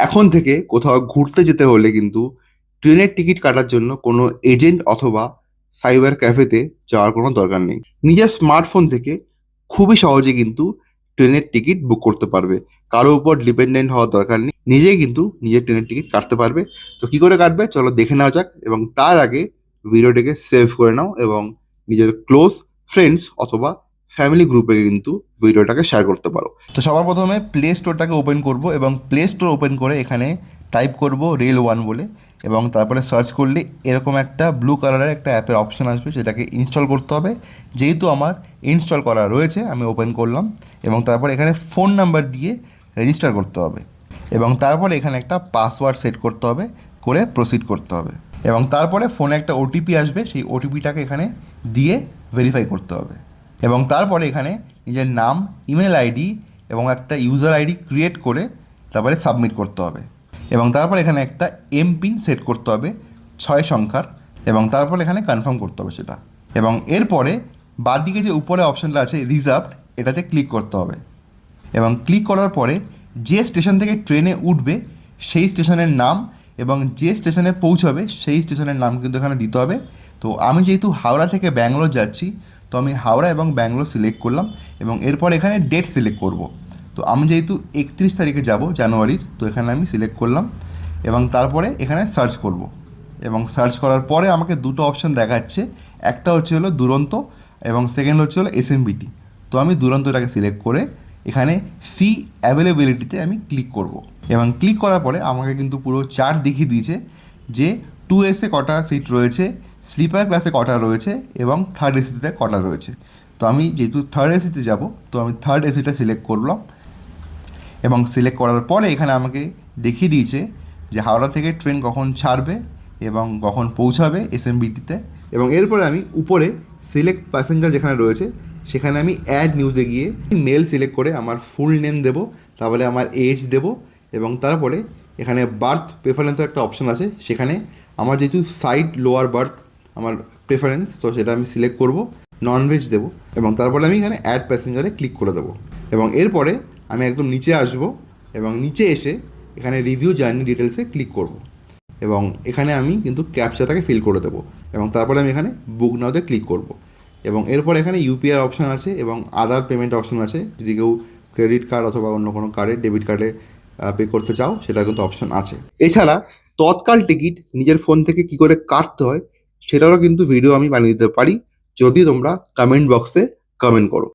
এখন থেকে কোথাও ঘুরতে যেতে হলে কিন্তু ট্রেনের টিকিট কাটার জন্য কোনো এজেন্ট অথবা সাইবার ক্যাফেতে যাওয়ার কোনো দরকার নেই। নিজের স্মার্টফোন থেকে খুবই সহজে কিন্তু ট্রেনের টিকিট বুক করতে পারবে। কারো উপর ডিপেন্ডেন্ট হওয়ার দরকার নেই। নিজেই কিন্তু নিজের ট্রেনের টিকিট কাটতে পারবে। তো কি করে কাটবে চলো দেখে নেওয়া যাক, এবং তার আগে ভিডিওটিকে সেভ করে নাও এবং নিজের ক্লোজ ফ্রেন্ডস অথবা ফ্যামিলি গ্রুপে কিন্তু ভিডিওটাকে শেয়ার করতে পারো। তো সবার প্রথমে প্লে স্টোরটাকে ওপেন করব এবং প্লে স্টোর ওপেন করে এখানে টাইপ করব রেল ওয়ান বলে, এবং তারপরে সার্চ করলে এরকম একটা ব্লু কালারের একটা অ্যাপের অপশন আসবে, সেটাকে ইনস্টল করতে হবে। যেহেতু আমার ইনস্টল করা রয়েছে আমি ওপেন করলাম, এবং তারপর এখানে ফোন নাম্বার দিয়ে রেজিস্টার করতে হবে, এবং তারপরে এখানে একটা পাসওয়ার্ড সেট করতে হবে, করে প্রসিড করতে হবে, এবং তারপরে ফোনে একটা ওটিপি আসবে, সেই ওটিপিটাকে এখানে দিয়ে ভেরিফাই করতে হবে, এবং তারপরে এখানে নিজের নাম, ইমেল আইডি এবং একটা ইউজার আইডি ক্রিয়েট করে তারপরে সাবমিট করতে হবে, এবং তারপর এখানে একটা এমপিন সেট করতে হবে 6 সংখ্যার, এবং তারপর এখানে কনফার্ম করতে হবে সেটা, এবং এরপরে বাঁদিকে যে উপরে অপশানটা আছে রিজার্ভড, এটাতে ক্লিক করতে হবে, এবং ক্লিক করার পরে যে স্টেশন থেকে ট্রেনে উঠবে সেই স্টেশনের নাম এবং যে স্টেশনে পৌঁছাবে সেই স্টেশনের নাম কিন্তু এখানে দিতে হবে। তো আমি যেহেতু হাওড়া থেকে ব্যাঙ্গালোর যাচ্ছি, তো আমি হাওড়া এবং ব্যাঙ্গালোর সিলেক্ট করলাম, এবং এরপর এখানে ডেট সিলেক্ট করব। তো আমি যেহেতু 31 তারিখে যাব জানুয়ারির, তো এখানে আমি সিলেক্ট করলাম, এবং তারপরে এখানে সার্চ করব, এবং সার্চ করার পরে আমাকে দুটো অপশান দেখাচ্ছে। একটা হচ্ছে হলো দুরন্ত, এবং সেকেন্ড হচ্ছে হলো এসএমবিটি। তো আমি দুরন্তটাকে সিলেক্ট করে এখানে সি অ্যাভেলেবিলিটিতে আমি ক্লিক করব, এবং ক্লিক করার পরে আমাকে কিন্তু পুরো চার্ট দেখিয়ে দিয়েছে যে 2 এসে কটা সিট রয়েছে, স্লিপার ক্লাসে কটা রয়েছে এবং থার্ড এসিতে কটা রয়েছে। তো আমি যেহেতু থার্ড এসিতে যাব, তো আমি থার্ড এসিটা সিলেক্ট করলাম, এবং সিলেক্ট করার পরে এখানে আমাকে দেখিয়ে দিয়েছে যে হাওড়া থেকে ট্রেন কখন ছাড়বে এবং কখন পৌঁছাবে এসএমবিটিতে, এবং এরপরে আমি উপরে সিলেক্ট প্যাসেঞ্জার যেখানে রয়েছে সেখানে আমি অ্যাড নিউজে গিয়ে মেল সিলেক্ট করে আমার ফুল নেম দেবো, তারপরে আমার এজ দেবো, এবং তারপরে এখানে বার্থ প্রেফারেন্সের একটা অপশন আছে, সেখানে আমার যেহেতু সাইড লোয়ার বার্থ আমার প্রেফারেন্স, তো সেটা আমি সিলেক্ট করব, ননভেজ দেবো, এবং তারপরে আমি এখানে অ্যাড প্যাসেঞ্জারে ক্লিক করে দেবো, এবং এরপরে আমি একদম নিচে আসবো, এবং নিচে এসে এখানে রিভিউ জার্নি ডিটেলসে ক্লিক করব, এবং এখানে আমি কিন্তু ক্যাপচাটাকে ফিল করে দেবো, এবং তারপরে আমি এখানে বুক নাওতে ক্লিক করব, এবং এরপর এখানে ইউপিআই অপশান আছে এবং আদার পেমেন্ট অপশান আছে, যদি কেউ ক্রেডিট কার্ড অথবা অন্য কোনো কার্ডে ডেবিট কার্ডে পে করতে চাও সেটা কিন্তু অপশান আছে। এছাড়া তৎকাল টিকিট নিজের ফোন থেকে কি করে কাটতে হয় সেটারও কিন্তু ভিডিও আমি বানিয়ে দিতে পারি, যদি তোমরা কমেন্ট বক্সে কমেন্ট করো।